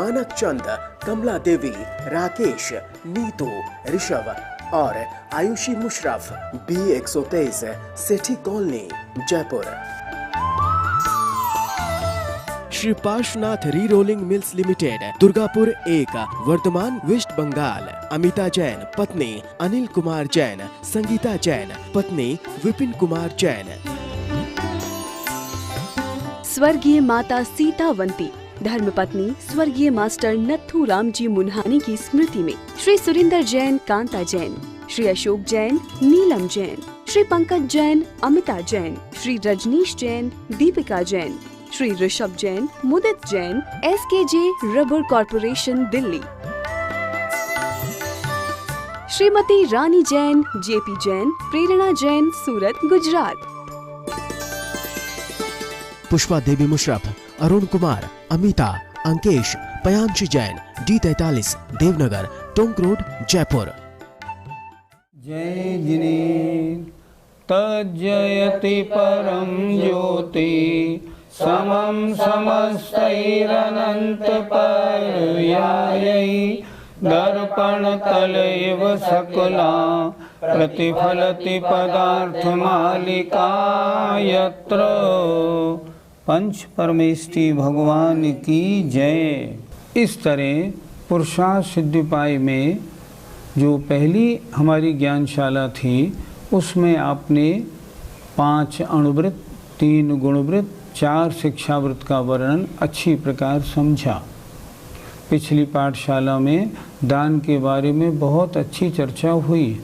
मानक चंद, कमला देवी, राकेश, नीतू, ऋषभ और Ayushi Musharaf, B123, Sethi colony, Jaipur. Shri Parshvanath re rolling mills limited, Durgapur 1, Bardhaman, West Bengal. Amita Jain, पत्नी अनिल कुमार जैन, संगीता जैन, पत्नी विपिन कुमार जैन। स्वर्गीय माता सीतावंती, धर्मपत्नी स्वर्गीय मास्टर नथु राम जी मुन्हानी की स्मृति में Shri Surinder Jain, Kanta Jain, Shri Ashok Jain, Neelam Jain, Shri Pankaj Jain, Amita Jain, Shri Rajneesh Jain, Deepika Jain, Shri Rishabh Jain, Mudit Jain, SKJ rubber corporation, Delhi. Shrimati Rani Jain, JP Jain, Prerna Jain, Surat, Gujarat. Pushpa Devi Musharaf, Arun Kumar, Amita, Ankesh, Payanshi Jain, D43, Devnagar, Tonk road, Jaipur. जय जिनेन्द्र तज्जयति परम ज्योति समं समस्तैरनंत पर्यायै दर्पण तलैव सकला प्रतिफलति पदार्थमालिका यत्र। पंच परमेष्टि भगवान की जय। इस तरह पुरुषार्थ सिद्धिपाई में जो पहली हमारी ज्ञानशाला थी उसमें आपने 5 अणुवृत्त, 3 गुणवृत्त, 4 शिक्षावृत्त का वर्णन अच्छी प्रकार समझा। पिछली पाठशाला में दान के बारे में बहुत अच्छी चर्चा हुई।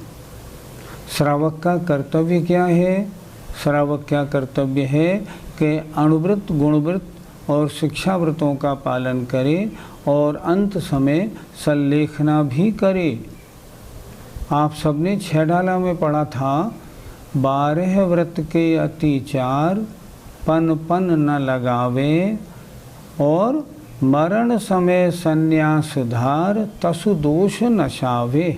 श्रावक का कर्तव्य क्या है? श्रावक क्या कर्तव्य है कि अणुवृत्त, गुणवृत्त और शिक्षावृत्तों का पालन करे और अंत समय संलेखना भी करे। आप सबने 6 डाला में पढ़ा था, 12 व्रत के अति 4, पन पन न लगावे और मरण समय संन्यास धार तसु दोष नशावे।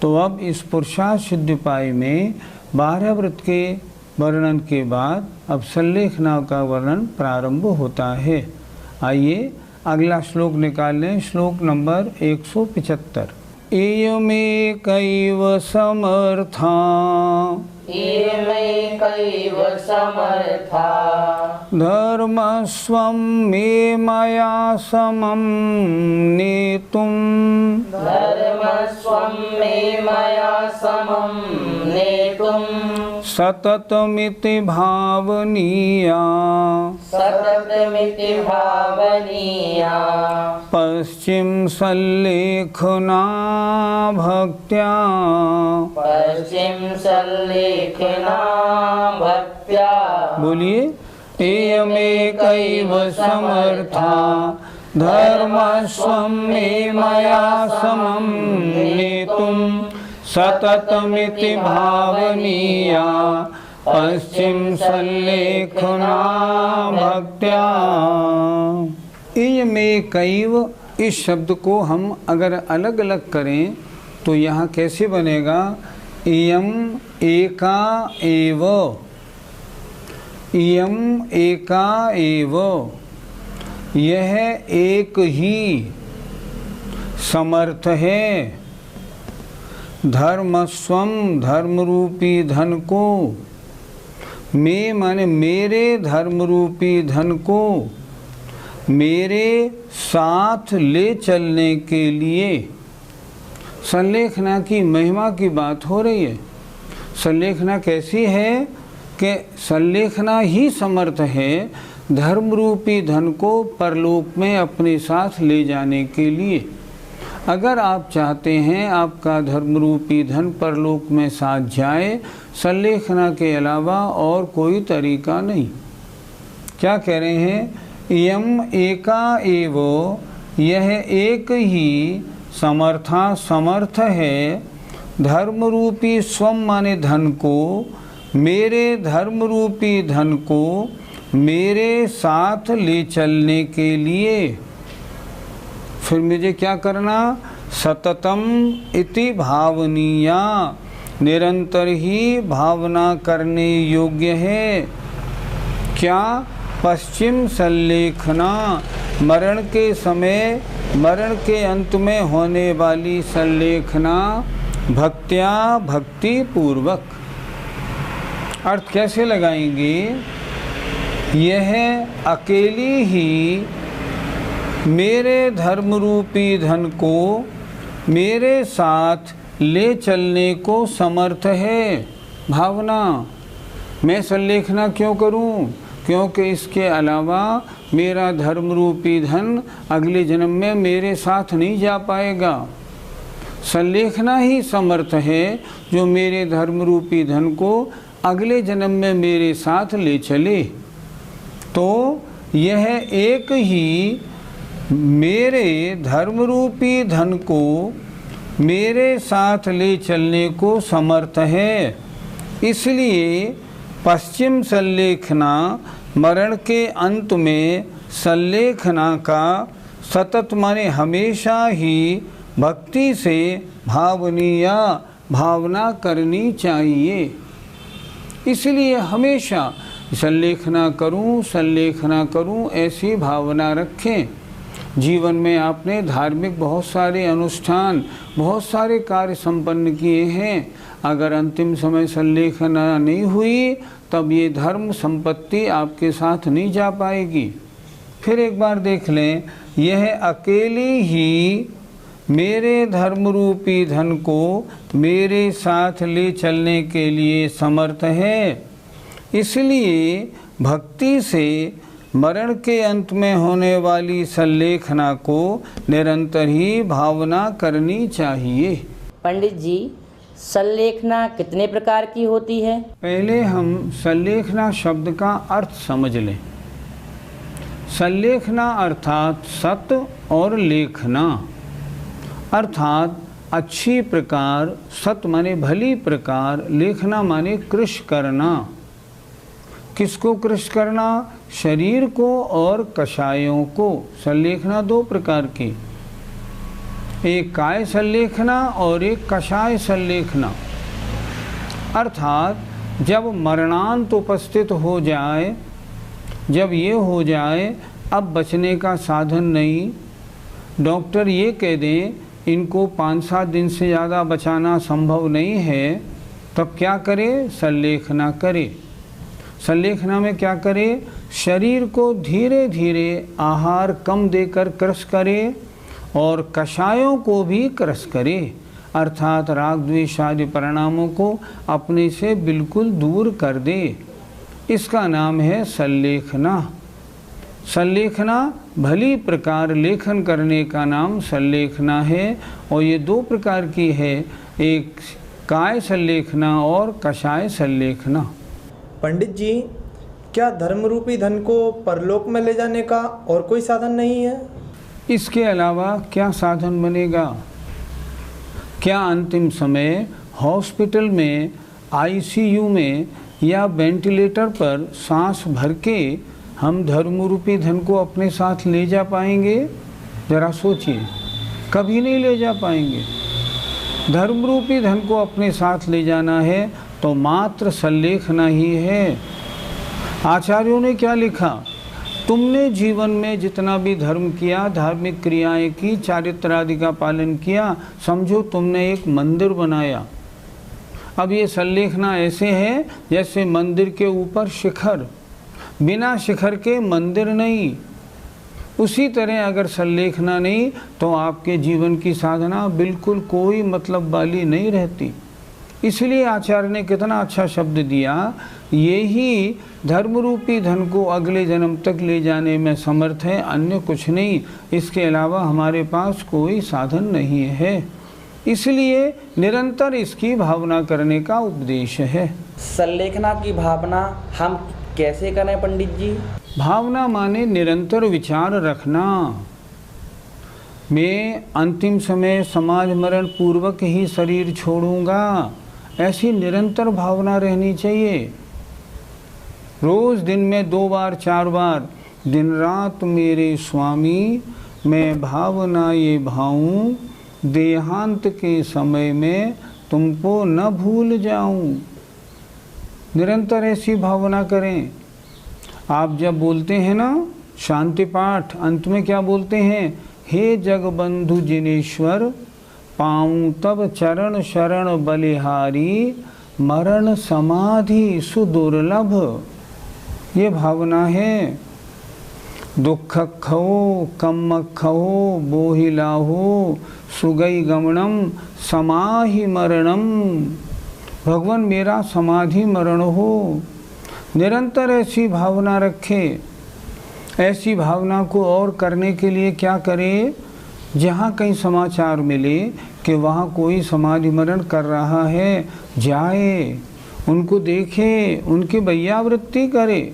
तो अब इस पुरुषार्थ सिद्धिपाई में 12 व्रत के वर्णन के बाद अब संलेखना का वर्णन प्रारंभ होता है। आइए अगला श्लोक निकाल लें। श्लोक नंबर 175। एयमेकैव समर्था, एयमेकैव समर्था धर्मस्वं मे मया समं नेतुं, धर्मस्वं मे मया समं नेतुं सततमिति भावनीया, सततमिति भावनीया पश्चिम संलेखना भक्त्या, पश्चिम संलेखना भक्त्या। बोलिए। एयमेकैव समर्था धर्मस्वं मे मया समं नेतुं सततमिति भावनीया पश्चिम संलेखना भक्त्या। एयमेकैव, इस शब्द को हम अगर अलग अलग करें तो यहाँ कैसे बनेगा? इयम एका एव, इयम एका एव, यह एक ही समर्थ है। धर्मस्वम, धर्म रूपी धन को, मैं माने मेरे धर्म रूपी धन को मेरे साथ ले चलने के लिए। संलेखना की महिमा की बात हो रही है। संलेखना कैसी है कि संलेखना ही समर्थ है धर्म रूपी धन को परलोक में अपने साथ ले जाने के लिए। अगर आप चाहते हैं आपका धर्म रूपी धन परलोक में साथ जाए, संलेखना के अलावा और कोई तरीका नहीं। क्या कह रहे हैं? यम एका एव, यह एक ही समर्था समर्थ है धर्म रूपी स्वम माने धन को, मेरे धर्म रूपी धन को मेरे साथ ले चलने के लिए। फिर मुझे क्या करना? सततम इति भावनीया, निरंतर ही भावना करने योग्य है। क्या? पश्चिम संलेखना, मरण के समय, मरण के अंत में होने वाली संलेखना भक्त्या भक्ति पूर्वक। अर्थ कैसे लगाएंगे? यह अकेली ही मेरे धर्म रूपी धन को मेरे साथ ले चलने को समर्थ है। भावना, मैं संलेखना क्यों करूं? क्योंकि इसके अलावा मेरा धर्म रूपी धन अगले जन्म में मेरे साथ नहीं जा पाएगा। संलेखना ही समर्थ है जो मेरे धर्म रूपी धन को अगले जन्म में मेरे साथ ले चले। तो यह एक ही मेरे धर्म रूपी धन को मेरे साथ ले चलने को समर्थ है। इसलिए पश्चिम संलेखना, मरण के अंत में संलेखना का सतत माने हमेशा ही भक्ति से भावनीय भावना करनी चाहिए। इसलिए हमेशा संलेखना करूं ऐसी भावना रखें। जीवन में आपने धार्मिक बहुत सारे अनुष्ठान, बहुत सारे कार्य संपन्न किए हैं। अगर अंतिम समय संलेखना नहीं हुई तब ये धर्म संपत्ति आपके साथ नहीं जा पाएगी। फिर एक बार देख लें, यह अकेली ही मेरे धर्म रूपी धन को मेरे साथ ले चलने के लिए समर्थ है। इसलिए भक्ति से मरण के अंत में होने वाली संलेखना को निरंतर ही भावना करनी चाहिए। पंडित जी, संलेखना कितने प्रकार की होती है? पहले हम संलेखना शब्द का अर्थ समझ लें। संलेखना अर्थात सत और लेखना, अर्थात अच्छी प्रकार, सत माने भली प्रकार, लेखना माने कृश करना। किसको कृश करना? शरीर को और कषायों को। संलेखना दो प्रकार की, एक काय संलेखना और एक कषाय संलेखना। अर्थात जब मरणांत उपस्थित हो जाए, जब ये हो जाए अब बचने का साधन नहीं, डॉक्टर ये कह दें इनको 5-7 दिन से ज़्यादा बचाना संभव नहीं है, तब क्या करे? संलेखना करे। संलेखना में क्या करे? शरीर को धीरे धीरे आहार कम देकर क्रश करे और कषायों को भी क्रश करे, अर्थात राग द्वेष आदि परिणामों को अपने से बिल्कुल दूर कर दे। इसका नाम है संलेखना। संलेखना भली प्रकार लेखन करने का नाम संलेखना है। और ये दो प्रकार की है, एक काय संलेखना और कषाय संलेखना। पंडित जी, क्या धर्म रूपी धन को परलोक में ले जाने का और कोई साधन नहीं है? इसके अलावा क्या साधन बनेगा? क्या अंतिम समय हॉस्पिटल में, आईसीयू में या वेंटिलेटर पर सांस भर के हम धर्म रूपी धन को अपने साथ ले जा पाएंगे? जरा सोचिए, कभी नहीं ले जा पाएंगे। धर्म रूपी धन को अपने साथ ले जाना है तो मात्र संलेखना ही है। आचार्यों ने क्या लिखा? तुमने जीवन में जितना भी धर्म किया, धार्मिक क्रियाएं की, चारित्र आदि का पालन किया, समझो तुमने एक मंदिर बनाया। अब ये संलेखना ऐसे है जैसे मंदिर के ऊपर शिखर, बिना शिखर के मंदिर नहीं। उसी तरह अगर संलेखना नहीं तो आपके जीवन की साधना बिल्कुल कोई मतलब वाली नहीं रहती। इसलिए आचार्य ने कितना अच्छा शब्द दिया, यही धर्म रूपी धन को अगले जन्म तक ले जाने में समर्थ है, अन्य कुछ नहीं। इसके अलावा हमारे पास कोई साधन नहीं है। इसलिए निरंतर इसकी भावना करने का उपदेश है। संलेखना की भावना हम कैसे करें पंडित जी? भावना माने निरंतर विचार रखना। मैं अंतिम समय समाज मरण पूर्वक ही शरीर छोड़ूंगा, ऐसी निरंतर भावना रहनी चाहिए। रोज दिन में 2 बार 4 बार, दिन रात मेरे स्वामी मैं भावना ये भाऊं, देहांत के समय में तुमको न भूल जाऊं। निरंतर ऐसी भावना करें। आप जब बोलते हैं ना शांति पाठ अंत में क्या बोलते हैं? हे जगबंधु जिनेश्वर, पाऊँ तब चरण शरण बलिहारी, मरण समाधि सुदुर्लभ। ये भावना है। दुख खो कम खो बोहिलाहो, सुगई गमनम समाहि मरणम। भगवान मेरा समाधि मरण हो। निरंतर ऐसी भावना रखे। ऐसी भावना को और करने के लिए क्या करें? जहाँ कहीं समाचार मिले कि वहाँ कोई समाधि मरण कर रहा है, जाए, उनको देखे, उनकी वैयावृत्ति करे।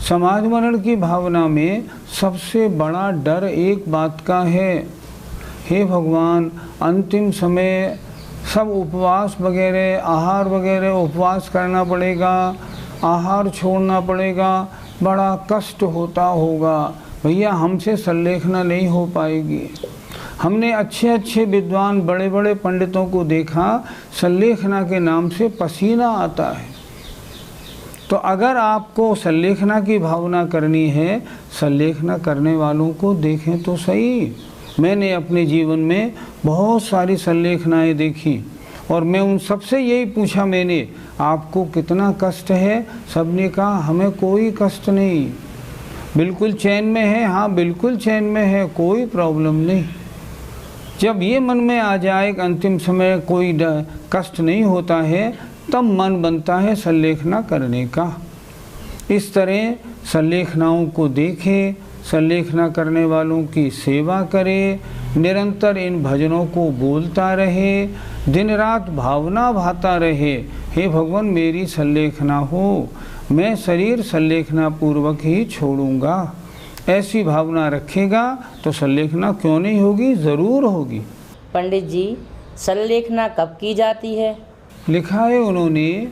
समाधि मरण की भावना में सबसे बड़ा डर एक बात का है, हे भगवान अंतिम समय सब उपवास वगैरह, आहार वगैरह उपवास करना पड़ेगा, आहार छोड़ना पड़ेगा, बड़ा कष्ट होता होगा। भैया हमसे संलेखना नहीं हो पाएगी। हमने अच्छे अच्छे विद्वान बड़े बड़े पंडितों को देखा, संलेखना के नाम से पसीना आता है। तो अगर आपको संलेखना की भावना करनी है, संलेखना करने वालों को देखें तो सही। मैंने अपने जीवन में बहुत सारी संलेखनाएं देखी और मैं उन सबसे यही पूछा, मैंने आपको कितना कष्ट है? सबने कहा हमें कोई कष्ट नहीं, बिल्कुल चैन में है। हाँ बिल्कुल चैन में है, कोई प्रॉब्लम नहीं। जब ये मन में आ जाए कि अंतिम समय कोई कष्ट नहीं होता है, तब मन बनता है संलेखना करने का। इस तरह संलेखनाओं को देखे, संलेखना करने वालों की सेवा करे, निरंतर इन भजनों को बोलता रहे, दिन रात भावना भाता रहे, हे भगवान मेरी संलेखना हो, मैं शरीर संलेखना पूर्वक ही छोड़ूंगा। ऐसी भावना रखेगा तो संलेखना क्यों नहीं होगी? ज़रूर होगी। पंडित जी, संलेखना कब की जाती है? लिखा है उन्होंने,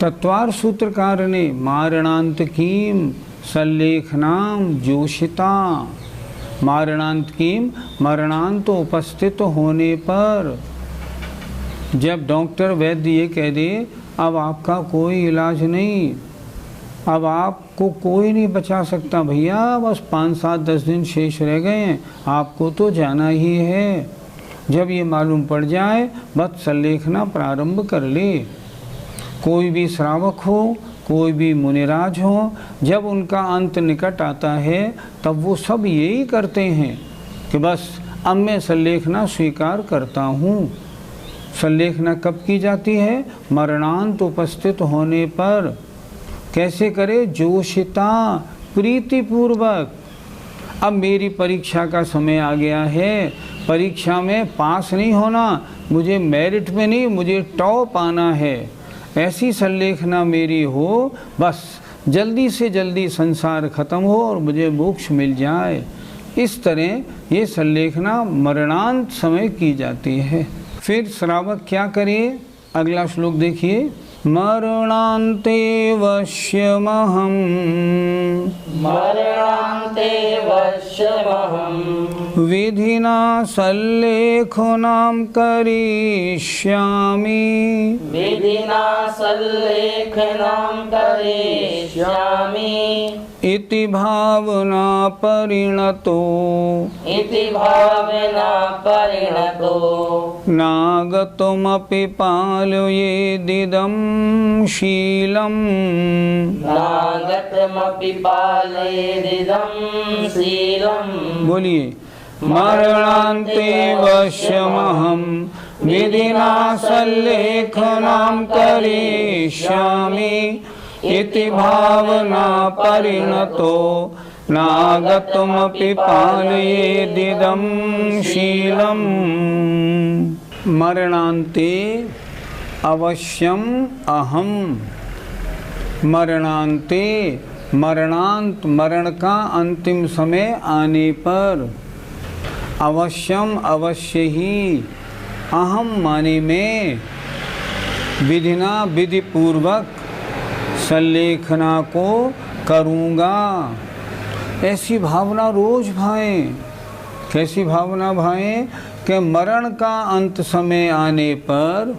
तत्वार सूत्रकार ने, मारणांत कीम संलेखनाम जोशिता। मारणांत कीम, मरणांत उपस्थित होने पर। जब डॉक्टर वैद्य ये कह दे अब आपका कोई इलाज नहीं, अब आपको कोई नहीं बचा सकता भैया, बस 5, 7, 10 दिन शेष रह गए हैं, आपको तो जाना ही है। जब ये मालूम पड़ जाए बस संलेखना प्रारंभ कर ले। कोई भी श्रावक हो, कोई भी मुनिराज हो, जब उनका अंत निकट आता है तब वो सब यही करते हैं कि बस अब मैं संलेखना स्वीकार करता हूँ। संलेखना कब की जाती है? मरणांत उपस्थित होने पर। कैसे करे? जोशिता, प्रीतिपूर्वक। अब मेरी परीक्षा का समय आ गया है, परीक्षा में पास नहीं होना, मुझे मेरिट में नहीं, मुझे टॉप आना है। ऐसी संलेखना मेरी हो, बस जल्दी से जल्दी संसार खत्म हो और मुझे मोक्ष मिल जाए। इस तरह ये संलेखना मरणांत समय की जाती है। फिर श्रावक क्या करे? अगला श्लोक देखिए। मरणान्ते वश्यमहं, मरणान्ते वश्यमहं, विधिना संलेखनं करिष्यामि, विधिना संलेखनं करिष्यामि, इति भावना परिणतो, इति भावना परिणतो, नागतमपि पालयेदिदं शीलं, नागतमपि पालयेदिदं शीलं। बोलिए। मरणान्ते वश्यमहं, विधिना संलेखनं करिष्यामि, इति भावना परिणतो, नागतमपि पालयेदिदं शीलं। मरणान्ते अवश्यम अहम। मरणान्ते, मरणांत, मरण का अंतिम समय आने पर, अवश्यम अवश्य ही, अहम माने में, विधिना विधि पूर्वक संलेखना को करूँगा। ऐसी भावना रोज भाएं। कैसी भावना भाएं? कि मरण का अंत समय आने पर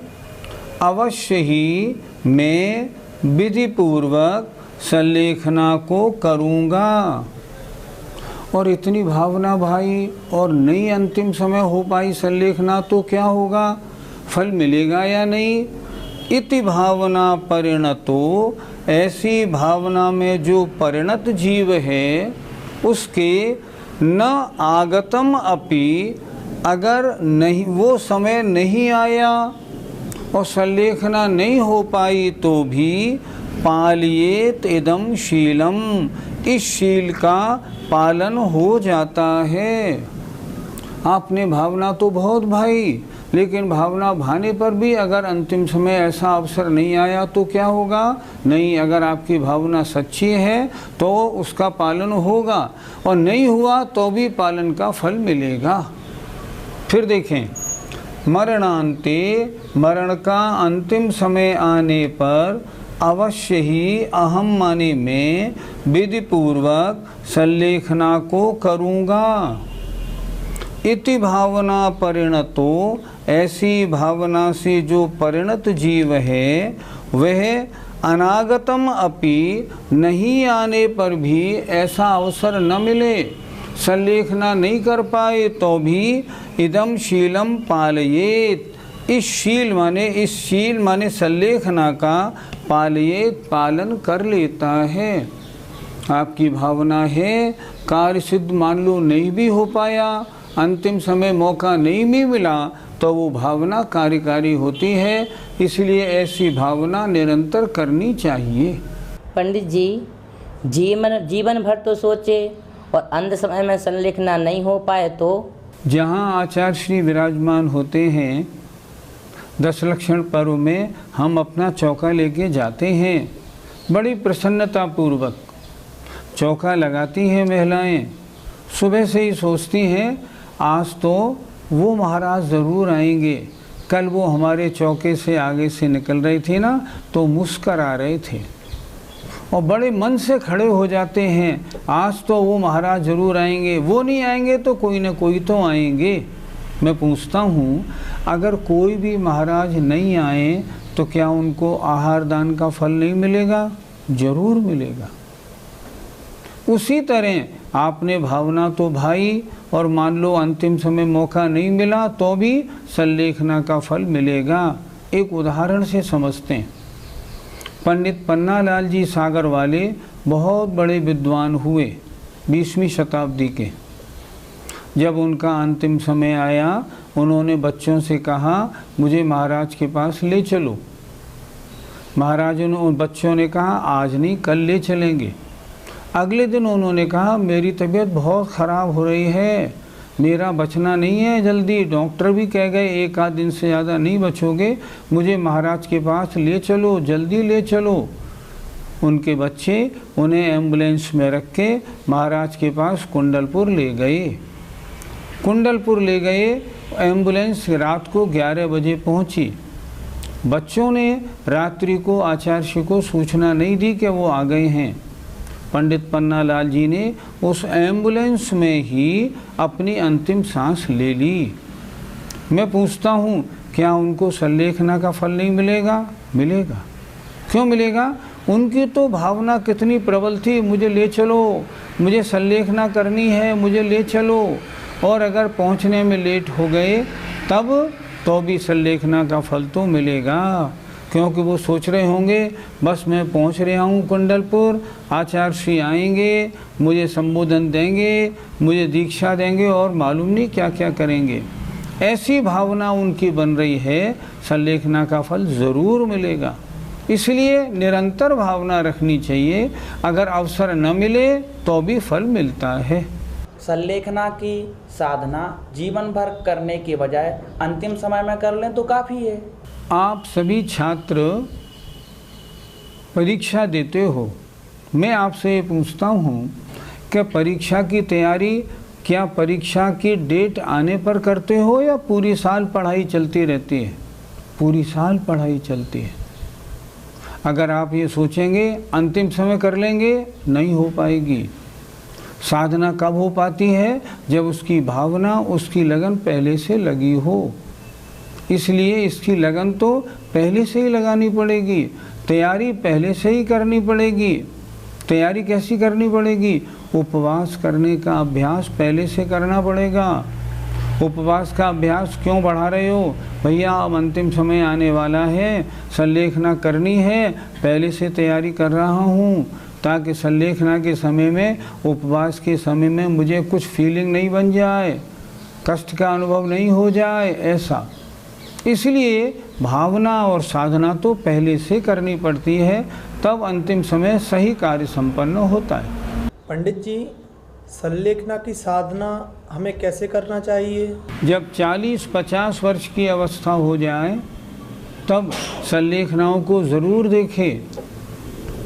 अवश्य ही मैं विधि पूर्वक संलेखना को करूँगा। और इतनी भावना भाई और नहीं अंतिम समय हो पाई संलेखना, तो क्या होगा, फल मिलेगा या नहीं। इति भावना परिणतो, ऐसी भावना में जो परिणत जीव है उसके न आगतम अपि, अगर नहीं वो समय नहीं आया और संलेखना नहीं हो पाई तो भी पालियेत इदम शीलम, इस शील का पालन हो जाता है। आपने भावना तो बहुत भाई, लेकिन भावना भाने पर भी अगर अंतिम समय ऐसा अवसर नहीं आया तो क्या होगा, नहीं, अगर आपकी भावना सच्ची है तो उसका पालन होगा, और नहीं हुआ तो भी पालन का फल मिलेगा। फिर देखें, मरणांते, मरण का अंतिम समय आने पर अवश्य ही अहम माने में विधि पूर्वक संलेखना को करूँगा। इति भावना परिणतो, ऐसी भावना से जो परिणत जीव है वह अनागतम अपि, नहीं आने पर भी ऐसा अवसर न मिले, संलेखना नहीं कर पाए तो भी इदम शीलम पालयेत, इस शील माने संलेखना का पालयेत, पालन कर लेता है। आपकी भावना है, कार्य सिद्ध मान लो नहीं भी हो पाया, अंतिम समय मौका नहीं भी मिला, तो वो भावना कार्यकारी होती है, इसलिए ऐसी भावना निरंतर करनी चाहिए। पंडित जी, जीवन भर तो सोचे और अंत समय में संलेखना नहीं हो पाए तो? जहाँ आचार्य श्री विराजमान होते हैं, 10 लक्षण पर्व में हम अपना चौका लेके जाते हैं, बड़ी प्रसन्नता पूर्वक चौका लगाती हैं महिलाएं। सुबह से ही सोचती हैं आज तो वो महाराज ज़रूर आएंगे, कल वो हमारे चौके से आगे से निकल रही थी ना तो मुस्करा रहे थे, और बड़े मन से खड़े हो जाते हैं, आज तो वो महाराज ज़रूर आएंगे, वो नहीं आएंगे तो कोई ना कोई तो आएंगे। मैं पूछता हूँ, अगर कोई भी महाराज नहीं आए तो क्या उनको आहार दान का फल नहीं मिलेगा? जरूर मिलेगा। उसी तरह आपने भावना तो भाई, और मान लो अंतिम समय मौका नहीं मिला तो भी संलेखना का फल मिलेगा। एक उदाहरण से समझते हैं। पंडित पन्नालाल जी सागर वाले बहुत बड़े विद्वान हुए 20वीं शताब्दी के। जब उनका अंतिम समय आया, उन्होंने बच्चों से कहा मुझे महाराज के पास ले चलो। महाराज उन बच्चों ने कहा आज नहीं, कल ले चलेंगे। अगले दिन उन्होंने कहा मेरी तबीयत बहुत ख़राब हो रही है, मेरा बचना नहीं है जल्दी, डॉक्टर भी कह गए 1 आध दिन से ज़्यादा नहीं बचोगे, मुझे महाराज के पास ले चलो, जल्दी ले चलो। उनके बच्चे उन्हें एम्बुलेंस में रख के महाराज के पास कुंडलपुर ले गए। कुंडलपुर ले गए, एम्बुलेंस रात को 11 बजे पहुंची। बच्चों ने रात्रि को आचार्य को सूचना नहीं दी कि वो आ गए हैं। पंडित पन्नालाल जी ने उस एम्बुलेंस में ही अपनी अंतिम सांस ले ली। मैं पूछता हूँ क्या उनको संलेखना का फल नहीं मिलेगा? मिलेगा। क्यों मिलेगा? उनकी तो भावना कितनी प्रबल थी, मुझे ले चलो, मुझे संलेखना करनी है, मुझे ले चलो। और अगर पहुंचने में लेट हो गए तब तो भी संलेखना का फल तो मिलेगा, क्योंकि वो सोच रहे होंगे बस मैं पहुंच रहा हूँ कुंडलपुर, आचार्य श्री आएंगे, मुझे संबोधन देंगे, मुझे दीक्षा देंगे और मालूम नहीं क्या क्या करेंगे। ऐसी भावना उनकी बन रही है, संलेखना का फल ज़रूर मिलेगा। इसलिए निरंतर भावना रखनी चाहिए, अगर अवसर न मिले तो भी फल मिलता है। संलेखना की साधना जीवन भर करने के बजाय अंतिम समय में कर लें तो काफ़ी है। आप सभी छात्र परीक्षा देते हो, मैं आपसे ये पूछता हूँ कि परीक्षा की तैयारी क्या परीक्षा की डेट आने पर करते हो या पूरी साल पढ़ाई चलती रहती है? पूरी साल पढ़ाई चलती है। अगर आप ये सोचेंगे अंतिम समय कर लेंगे, नहीं हो पाएगी। साधना कब हो पाती है? जब उसकी भावना, उसकी लगन पहले से लगी हो। इसलिए इसकी लगन तो पहले से ही लगानी पड़ेगी, तैयारी पहले से ही करनी पड़ेगी। तैयारी कैसी करनी पड़ेगी? उपवास करने का अभ्यास पहले से करना पड़ेगा। उपवास का अभ्यास क्यों बढ़ा रहे हो? भैया अब अंतिम समय आने वाला है, संलेखना करनी है, पहले से तैयारी कर रहा हूँ ताकि संलेखना के समय में, उपवास के समय में मुझे कुछ फीलिंग नहीं बन जाए, कष्ट का अनुभव नहीं हो जाए ऐसा। इसलिए भावना और साधना तो पहले से करनी पड़ती है, तब अंतिम समय सही कार्य संपन्न होता है। पंडित जी, संलेखना की साधना हमें कैसे करना चाहिए? जब 40-50 वर्ष की अवस्था हो जाए तब संलेखनाओं को ज़रूर देखें,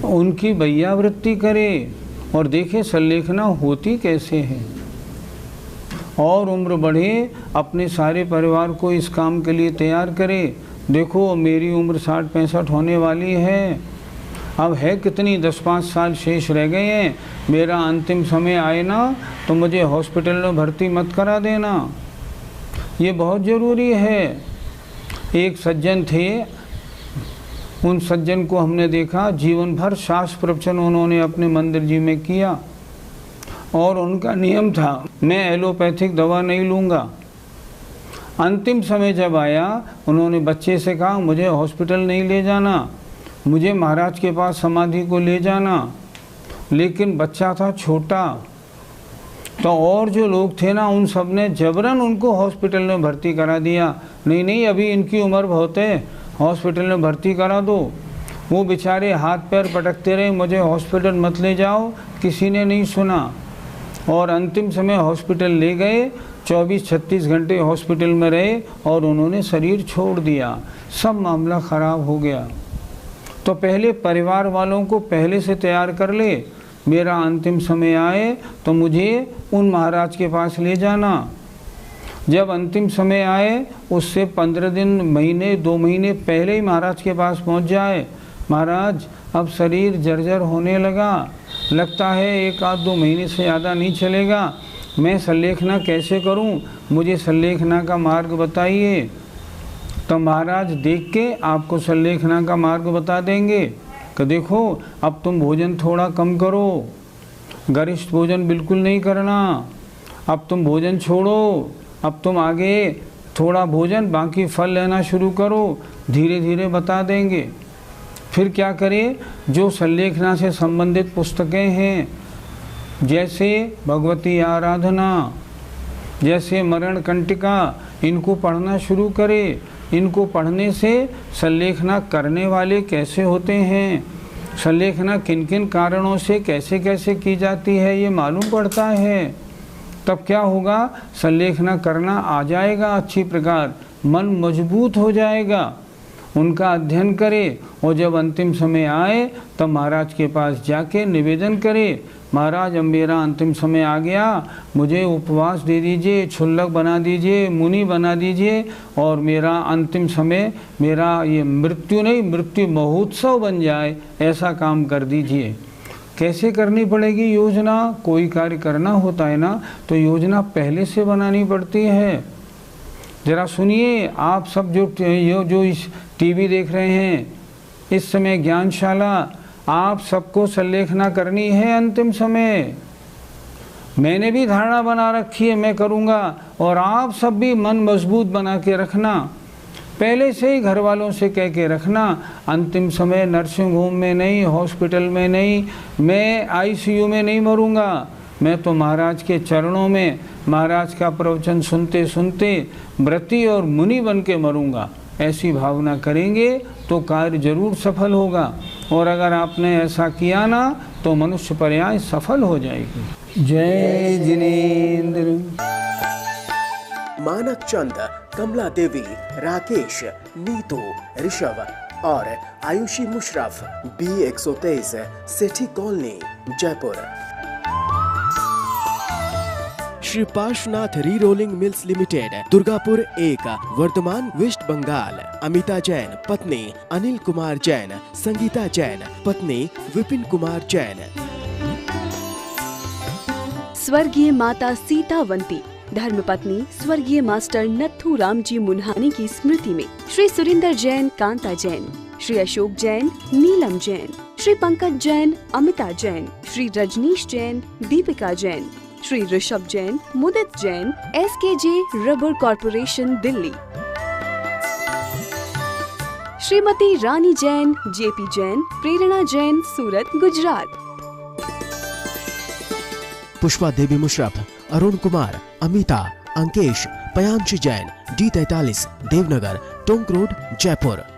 उनकी वैयावृत्ति करें और देखें संलेखना होती कैसे है। और उम्र बढ़े, अपने सारे परिवार को इस काम के लिए तैयार करें। देखो मेरी उम्र 60-65 होने वाली है, अब है कितनी, 10-5 साल शेष रह गए हैं। मेरा अंतिम समय आए ना तो मुझे हॉस्पिटल में भर्ती मत करा देना, ये बहुत ज़रूरी है। एक सज्जन थे, उन सज्जन को हमने देखा, जीवन भर शास्त्र प्रवचन उन्होंने अपने मंदिर जी में किया और उनका नियम था, मैं एलोपैथिक दवा नहीं लूँगा। अंतिम समय जब आया, उन्होंने बच्चे से कहा मुझे हॉस्पिटल नहीं ले जाना, मुझे महाराज के पास समाधि को ले जाना। लेकिन बच्चा था छोटा, तो और जो लोग थे ना, उन सब ने जबरन उनको हॉस्पिटल में भर्ती करा दिया। नहीं नहीं, अभी इनकी उम्र बहुत है, हॉस्पिटल में भर्ती करा दो। वो बेचारे हाथ पैर पटकते रहे, मुझे हॉस्पिटल मत ले जाओ, किसी ने नहीं सुना। और अंतिम समय हॉस्पिटल ले गए, 24-36 घंटे हॉस्पिटल में रहे और उन्होंने शरीर छोड़ दिया। सब मामला ख़राब हो गया। तो पहले परिवार वालों को पहले से तैयार कर ले, मेरा अंतिम समय आए तो मुझे उन महाराज के पास ले जाना। जब अंतिम समय आए उससे 15 दिन, महीने, 2 महीने पहले ही महाराज के पास पहुंच जाए, महाराज अब शरीर जर्जर होने लगा, लगता है 1-2 महीने से ज़्यादा नहीं चलेगा, मैं संलेखना कैसे करूं, मुझे संलेखना का मार्ग बताइए। तो महाराज देख के आपको संलेखना का मार्ग बता देंगे कि देखो अब तुम भोजन थोड़ा कम करो, गरिष्ठ भोजन बिल्कुल नहीं करना, अब तुम भोजन छोड़ो, अब तुम आगे थोड़ा भोजन बाकी फल लेना शुरू करो, धीरे धीरे बता देंगे। फिर क्या करें, जो संलेखना से संबंधित पुस्तकें हैं, जैसे भगवती आराधना, जैसे मरण कंटिका, इनको पढ़ना शुरू करें। इनको पढ़ने से संलेखना करने वाले कैसे होते हैं, संलेखना किन किन कारणों से कैसे कैसे की जाती है, ये मालूम पड़ता है। तब क्या होगा, संलेखना करना आ जाएगा अच्छी प्रकार, मन मजबूत हो जाएगा। उनका अध्ययन करे और जब अंतिम समय आए तब महाराज के पास जाके निवेदन करे, महाराज अब मेरा अंतिम समय आ गया, मुझे उपवास दे दीजिए, क्षुल्लक बना दीजिए, मुनि बना दीजिए और मेरा अंतिम समय, मेरा ये मृत्यु नहीं मृत्यु महोत्सव बन जाए, ऐसा काम कर दीजिए। कैसे करनी पड़ेगी योजना? कोई कार्य करना होता है ना तो योजना पहले से बनानी पड़ती है। ज़रा सुनिए, आप सब जो इस टीवी देख रहे हैं, इस समय ज्ञानशाला, आप सबको संलेखना करनी है अंतिम समय। मैंने भी धारणा बना रखी है मैं करूँगा, और आप सब भी मन मजबूत बना के रखना, पहले से ही घर वालों से कह के रखना, अंतिम समय नर्सिंग होम में नहीं, हॉस्पिटल में नहीं, मैं आईसीयू में नहीं मरूँगा, मैं तो महाराज के चरणों में महाराज का प्रवचन सुनते सुनते व्रती और मुनि बन के मरूँगा। ऐसी भावना करेंगे तो कार्य जरूर सफल होगा, और अगर आपने ऐसा किया ना तो मनुष्य पर्याय सफल हो जाएगी। जय जिनेंद्र। मानक चंद, कमला देवी, राकेश, नीतू, ऋषभ और Ayushi Musharaf, B123, Sethi colony, Jaipur. Shri Parshvanath re rolling mills limited, Durgapur 1, Bardhaman, West Bengal. Amita Jain, पत्नी अनिल कुमार जैन, संगीता जैन, पत्नी विपिन कुमार जैन। स्वर्गीय माता सीतावंती, धर्मपत्नी स्वर्गीय मास्टर नथुराम जी मुन्हानी की स्मृति में Shri Surinder Jain, Kanta Jain, Shri Ashok Jain, Neelam Jain, Shri Pankaj Jain, Amita Jain, Shri Rajneesh Jain, Deepika Jain, Shri Rishabh Jain, Mudit Jain, SKJ rubber corporation Delhi, Shrimati Rani Jain, JP Jain, Prerna Jain, Surat, Gujarat, Pushpa Devi Musharaf, Arun Kumar, Amita, Ankesh, Payansh Jain, D43, Devnagar, Tonk road, Jaipur.